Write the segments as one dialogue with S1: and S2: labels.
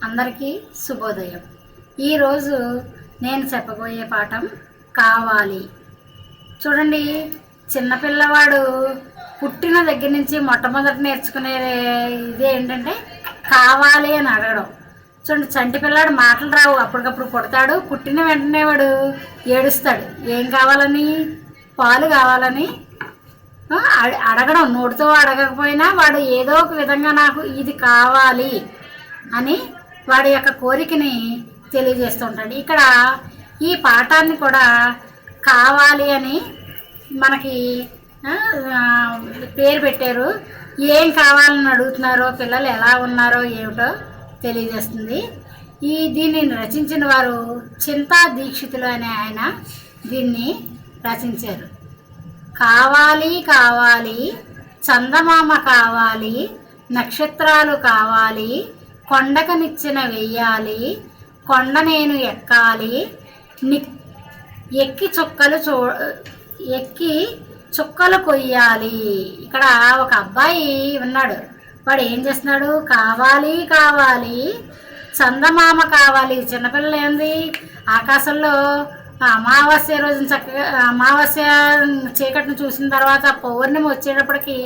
S1: అందరికీ శుభోదయం. ఈరోజు నేను చెప్పబోయే పాఠం కావాలి. చూడండి, చిన్నపిల్లవాడు పుట్టిన దగ్గర నుంచి మొట్టమొదటి నేర్చుకునే ఇదే ఏంటంటే కావాలి అని అడగడం. చూడండి, చంటి పిల్లాడు మాటలు రావు, అప్పటికప్పుడు పుడతాడు. పుట్టిన వెంటనే వాడు ఏడుస్తాడు. ఏం కావాలని? పాలు కావాలని అడగడం. నోటితో అడగకపోయినా వాడు ఏదో ఒక విధంగా నాకు ఇది కావాలి అని వాడి యొక్క కోరికని తెలియజేస్తుంటాడు. ఇక్కడ ఈ పాఠాన్ని కూడా కావాలి అని మనకి పేరు పెట్టారు. ఏం కావాలని అడుగుతున్నారో, పిల్లలు ఎలా ఉన్నారో ఏమిటో తెలియజేస్తుంది. దీన్ని రచించిన వారు చింతా దీక్షితులు అనే ఆయన దీన్ని రచించారు. కావాలి కావాలి, చందమామ కావాలి, నక్షత్రాలు కావాలి, కొండకనిచ్చిన వెయ్యాలి, కొండ నేను ఎక్కాలి, ఎక్కి చుక్కలు కొయ్యాలి. ఇక్కడ ఒక అబ్బాయి ఉన్నాడు. వాడు ఏం చేస్తున్నాడు? కావాలి కావాలి, చందమామ కావాలి. చిన్నపిల్లలు ఏంది, ఆకాశంలో అమావాస్య రోజున చక్కగా అమావాస్య చీకటిని చూసిన తర్వాత పౌర్ణమి వచ్చేటప్పటికి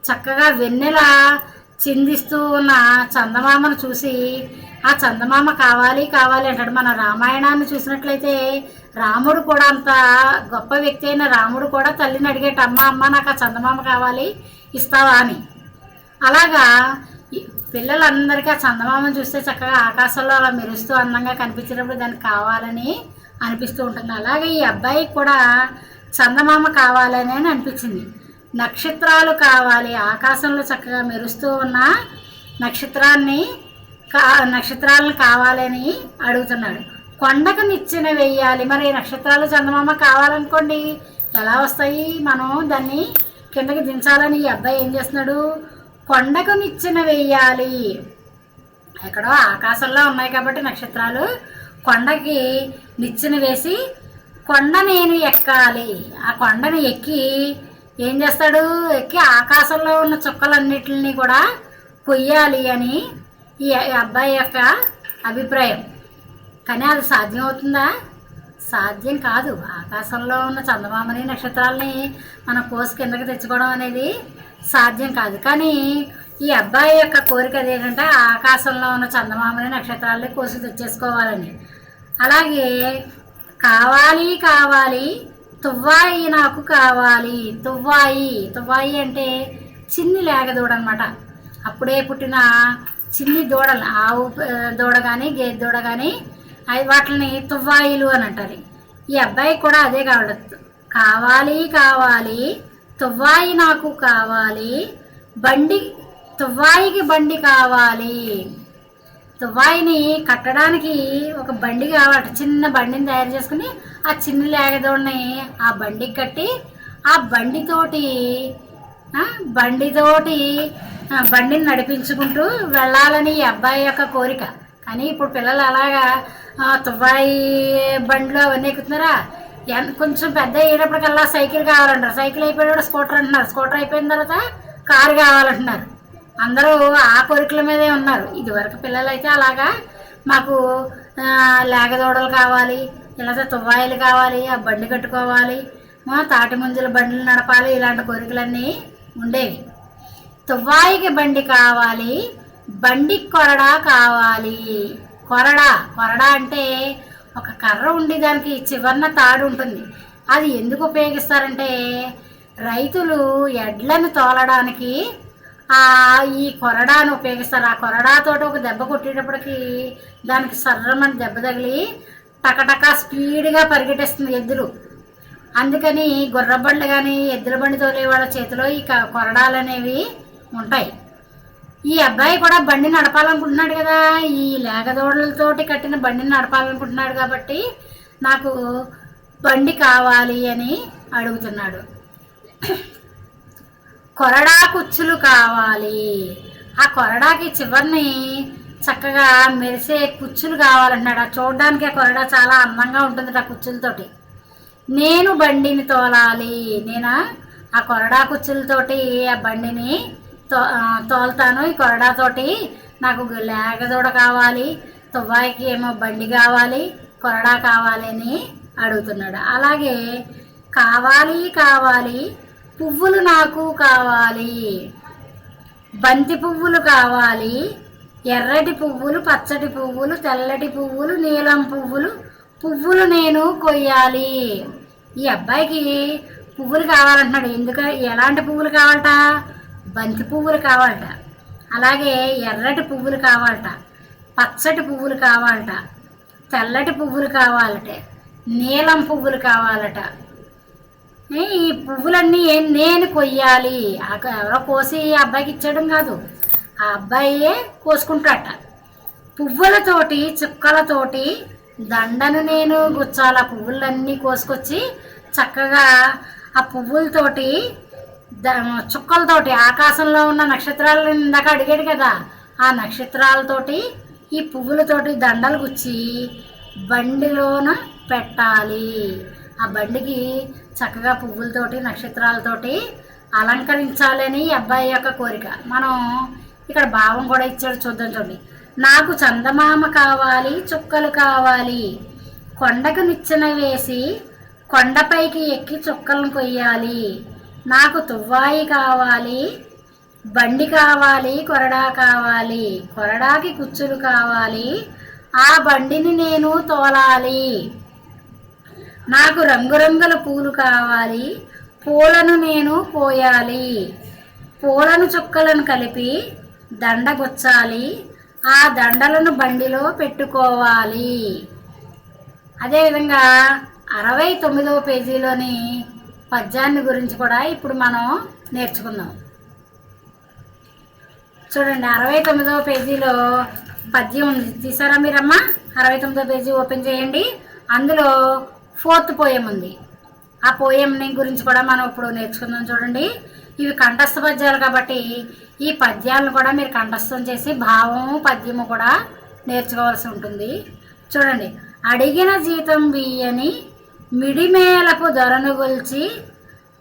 S1: చక్కగా వెన్నెల చిందిస్తూ ఉన్న చందమామను చూసి ఆ చందమామ కావాలి కావాలి అంటాడు. మన రామాయణాన్ని చూసినట్లయితే రాముడు కూడా, అంత గొప్ప వ్యక్తి అయిన రాముడు కూడా తల్లిని అడిగేట, అమ్మ నాకు ఆ చందమామ కావాలి, ఇస్తావా అని. అలాగా పిల్లలందరికీ ఆ చందమామను చూస్తే చక్కగా ఆకాశంలో అలా మెరుస్తూ అందంగా కనిపించేటప్పుడు దానికి కావాలని అనిపిస్తూ ఉంటుంది. అలాగే ఈ అబ్బాయికి కూడా చందమామ కావాలని అని అనిపించింది. నక్షత్రాలు కావాలి, ఆకాశంలో చక్కగా మెరుస్తూ ఉన్న నక్షత్రాలను కావాలని అడుగుతున్నాడు. కొండకు నిచ్చెన వెయ్యాలి. మరి నక్షత్రాలు చందమామ కావాలనుకోండి, ఎలా వస్తాయి? మనం దాన్ని కిందకి దించాలని ఈ అబ్బాయి ఏం చేస్తున్నాడు? కొండకు నిచ్చెన వెయ్యాలి. ఎక్కడో ఆకాశంలో ఉన్నాయి కాబట్టి నక్షత్రాలు, కొండకి నిచ్చెన వేసి కొండ నేను ఎక్కాలి. ఆ కొండని ఎక్కి ఏం చేస్తాడు? ఎక్కి ఆకాశంలో ఉన్న చుక్కలన్నిటిని కూడా కొయ్యాలి అని ఈ అబ్బాయి యొక్క అభిప్రాయం. కానీ అది సాధ్యం అవుతుందా? సాధ్యం కాదు. ఆకాశంలో ఉన్న చందమామని నక్షత్రాలని మనం కోసి కిందకి తెచ్చుకోవడం అనేది సాధ్యం కాదు. కానీ ఈ అబ్బాయి యొక్క కోరిక ఏంటంటే ఆకాశంలో ఉన్న చందమామని నక్షత్రాలని కోసి తెచ్చేసుకోవాలని. అలాగే కావాలి కావాలి, తువ్వాయి నాకు కావాలి. తువ్వాయి అంటే చిన్ని లేగదూడ అనమాట. అప్పుడే పుట్టిన చిన్ని దూడలు, ఆవు దూడ కానీ గేదె దూడ కానీ వాటిని తువ్వాయిలు అని అంటారు. ఈ అబ్బాయి కూడా అదే కావాలి. కావాలి కావాలి, తువ్వాయి నాకు కావాలి, తువ్వాయికి బండి కావాలి. తువ్వాయిని కట్టడానికి ఒక బండి కావాలట. చిన్న బండిని తయారు చేసుకుని ఆ చిన్న లేగదోడిని ఆ బండికి కట్టి ఆ బండిని నడిపించుకుంటూ వెళ్ళాలని ఈ అబ్బాయి యొక్క కోరిక. కానీ ఇప్పుడు పిల్లలు అలాగా తువ్వాయి బండిలో అవన్నీ ఎక్కుతున్నారా? కొంచెం పెద్ద అయినప్పటికల్లా సైకిల్ కావాలంటారు. సైకిల్ అయిపోయాడు స్కూటర్ అంటున్నారు. స్కూటర్ అయిపోయిన తర్వాత కారు కావాలంటున్నారు. అందరూ ఆ కోరికల మీదే ఉన్నారు. ఇదివరకు పిల్లలు అయితే అలాగా మాకు లేగదోడలు కావాలి, లేకపోతే తువ్వాయిలు కావాలి, ఆ బండి కట్టుకోవాలి, తాటి ముంజల బండ్లు నడపాలి, ఇలాంటి కోరికలన్నీ ఉండేవి. తువ్వాయికి బండి కావాలి, బండికి కొరడా కావాలి. కొరడా అంటే ఒక కర్ర ఉండి దానికి చివరన తాడు ఉంటుంది. అది ఎందుకు ఉపయోగిస్తారంటే రైతులు ఎడ్లను తోలడానికి ఈ కొరడాను ఉపయోగిస్తారు. ఆ కొరడాతో ఒక దెబ్బ కొట్టేటప్పటికి దానికి సర్రమని దెబ్బ తగిలి టకటకా స్పీడ్గా పరిగెట్టేస్తుంది ఎద్దులు. అందుకని గుర్రబండ్లు కానీ ఎద్దుల బండి తోలే వాళ్ళ చేతిలో ఈ కొరడాలు అనేవి ఉంటాయి. ఈ అబ్బాయి కూడా బండి నడపాలనుకుంటున్నాడు కదా, ఈ లేగదోడలతోటి కట్టిన బండిని నడపాలనుకుంటున్నాడు కాబట్టి నాకు బండి కావాలి అని అడుగుతున్నాడు. కొరడా కుచ్చులు కావాలి. ఆ కొరడాకి చివరిని చక్కగా మెరిసే కుచ్చులు కావాలంటున్నాడు. ఆ చూడడానికి ఆ కొరడా చాలా అందంగా ఉంటుంది ఆ కుచ్చులతోటి. నేను బండిని తోలాలి. నేను ఆ కొరడా కుచ్చులతోటి ఆ బండిని తోలుతాను. ఈ కొరడాతోటి నాకు లేగదూడ కావాలి, తువ్వాయికి ఏమో బండి కావాలి, కొరడా కావాలి అని అడుగుతున్నాడు. అలాగే కావాలి కావాలి పువ్వులు నాకు కావాలి, బంతి పువ్వులు కావాలి, ఎర్రటి పువ్వులు, పచ్చటి పువ్వులు, తెల్లటి పువ్వులు, నీలం పువ్వులు, పువ్వులు నేను కొయ్యాలి. ఈ అబ్బాయికి పువ్వులు కావాలంటున్నాడు. ఎలాంటి పువ్వులు కావాలట? బంతి పువ్వులు కావాలట, అలాగే ఎర్రటి పువ్వులు కావాలట, పచ్చటి పువ్వులు కావాలట, తెల్లటి పువ్వులు కావాలట, నీలం పువ్వులు కావాలట. ఈ పువ్వులన్నీ నేను కొయ్యాలి. ఎవరో కోసి ఆ అబ్బాయికి ఇచ్చేయడం కాదు, ఆ అబ్బాయే కోసుకుంటాట. పువ్వులతోటి చుక్కలతోటి దండను నేను గుచ్చాల. పువ్వులన్నీ కోసుకొచ్చి చక్కగా ఆ పువ్వులతోటి చుక్కలతోటి ఆకాశంలో ఉన్న నక్షత్రాలు ఇందాక అడిగాడు కదా, ఆ నక్షత్రాలతోటి ఈ పువ్వులతోటి దండలు గుచ్చి బండిలోన పెట్టాలి. ఆ బండికి చక్కగా పువ్వులతోటి నక్షత్రాలతోటి అలంకరించాలని అబ్బాయి యొక్క కోరిక. మనం ఇక్కడ భావం కూడా ఇచ్చాడు, చూద్దాం చూడండి. నాకు చందమామ కావాలి, చుక్కలు కావాలి, కొండకు నిచ్చెన వేసి కొండపైకి ఎక్కి చుక్కలను కొయ్యాలి. నాకు తువ్వాయి కావాలి, బండి కావాలి, కొరడా కావాలి, కొరడాకి కుచ్చులు కావాలి, ఆ బండిని నేను తోలాలి. నాకు రంగురంగుల పూలు కావాలి, పూలను నేను పోయాలి, పూలను చుక్కలను కలిపి దండగుచ్చాలి, ఆ దండలను బండిలో పెట్టుకోవాలి. అదేవిధంగా 69వ పేజీలోని పద్యాన్ని గురించి కూడా ఇప్పుడు మనం నేర్చుకుందాం. చూడండి, 69వ పేజీలో పద్యం ఉంది, తీసారా మీరమ్మా? 69వ పేజీ ఓపెన్ చేయండి. అందులో 4th పోయం ఉంది. ఆ పోయంని గురించి కూడా మనం ఇప్పుడు నేర్చుకుందాం. చూడండి, ఇవి కంఠస్థ పద్యాలు కాబట్టి ఈ పద్యాలను కూడా మీరు కంఠస్థం చేసి భావము పద్యము కూడా నేర్చుకోవాల్సి ఉంటుంది. చూడండి, అడిగిన జీతం బియ్యని మిడిమేలపు దొరను గొల్చి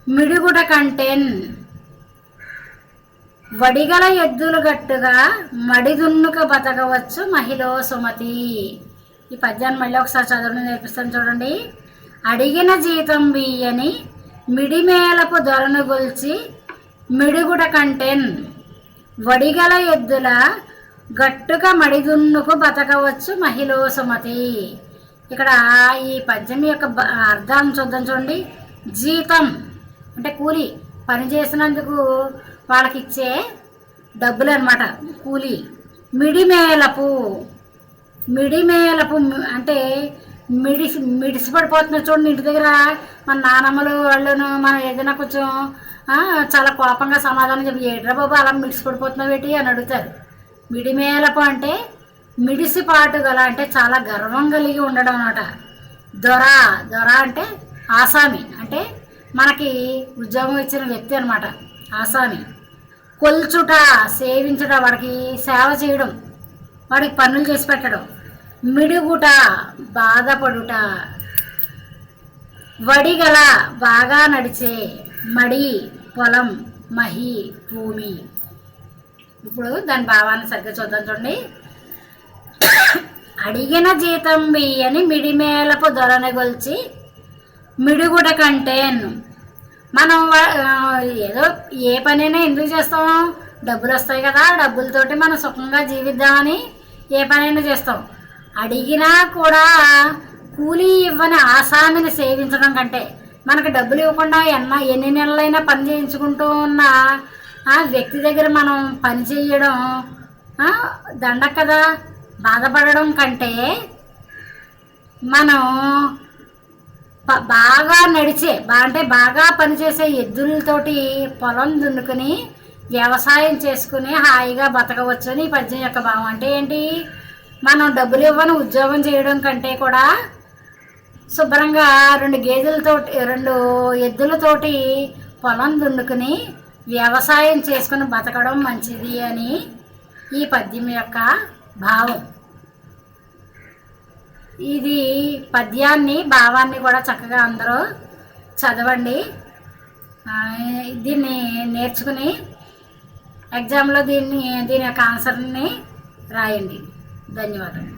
S1: మిడుగుట కంటెన్, వడిగల ఎద్దులు గట్టుగా మడిదున్నుక బతకవచ్చు మహిళో సుమతి. ఈ పద్యాన్ని మళ్ళీ ఒకసారి చదవడం నేర్పిస్తాను. చూడండి, అడిగిన జీతం బియ్యని మిడిమేలపు దొరను గొల్చి మిడుగుట కంటెన్, వడిగల ఎద్దుల గట్టుగా మడిదున్నుకు బతకవచ్చు మహిళో సుమతి. ఇక్కడ ఈ పద్యం యొక్క అర్థాన్ని చూద్దాం. చూడండి, జీతం అంటే కూలి, పని చేసినందుకు వాళ్ళకి ఇచ్చే డబ్బులు అన్నమాట, కూలి. మిడిమేలపు, మిడిమేలపు అంటే మిడిసిపడిపోతున్నారు. చూడండి, ఇంటి దగ్గర మన నానమ్మలు వాళ్ళను మనం ఏదైనా కొంచెం చాలా కోపంగా సమాధానం చెప్పి, ఏడ్రా బాబు అలా మిడిసిపడిపోతున్నావు ఏంటి అని అడుగుతారు. మిడిమేలపు అంటే మిడిసిపాటు గల, అంటే చాలా గర్వం కలిగి ఉండడం అన్నమాట. దొర, దొర అంటే ఆసామి, అంటే మనకి ఉద్యోగం ఇచ్చిన వ్యక్తి అనమాట ఆసామి. కొల్చుట, సేవించుట, వాడికి సేవ చేయడం, వాడికి పనులు చేసి పెట్టడం. మిడుగుట, బాధపడుట. వడిగల, బాగా నడిచే. మడి, పొలం. మహి, భూమి. ఇప్పుడు దాని భావాన్ని సరిగ్గా చూద్దాం. చూడండి, అడిగిన జీతం బియ్యని మిడిమేలపు దొరనగొల్చి మిడుగుట కంటేన్. మనం ఏదో ఏ పనైనా ఎందుకు చేస్తాం? డబ్బులు వస్తాయి కదా, డబ్బులతోటి మనం సుఖంగా జీవిద్దామని ఏ పనైనా చేస్తాం. అడిగినా కూడా కూలీ ఇవ్వని ఆసామిని సేవించడం కంటే, మనకు డబ్బులు ఇవ్వకుండా ఎన్ని నెలలైనా పని చేయించుకుంటూ ఉన్న ఆ వ్యక్తి దగ్గర మనం పని చేయడం దండ కదా. బాధపడడం కంటే మనం బాగా నడిచే, అంటే బాగా పనిచేసే ఎద్దులతోటి పొలం దున్నుకుని వ్యవసాయం చేసుకుని హాయిగా బతకవచ్చు అని ఈ పద్యం యొక్క భావం. అంటే ఏంటి? మనం డబ్బులు ఇవ్వని ఉద్యోగం చేయడం కంటే కూడా శుభ్రంగా 2 ఎద్దులతోటి పొలం దున్నుకుని వ్యవసాయం చేసుకుని బతకడం మంచిది అని ఈ పద్యం యొక్క భావం. ఇది పద్యాన్ని భావాన్ని కూడా చక్కగా అందరూ చదవండి. దీన్ని నేర్చుకుని ఎగ్జామ్లో దీని యొక్క ఆన్సర్ని రాయండి. ధన్యవాదాలు.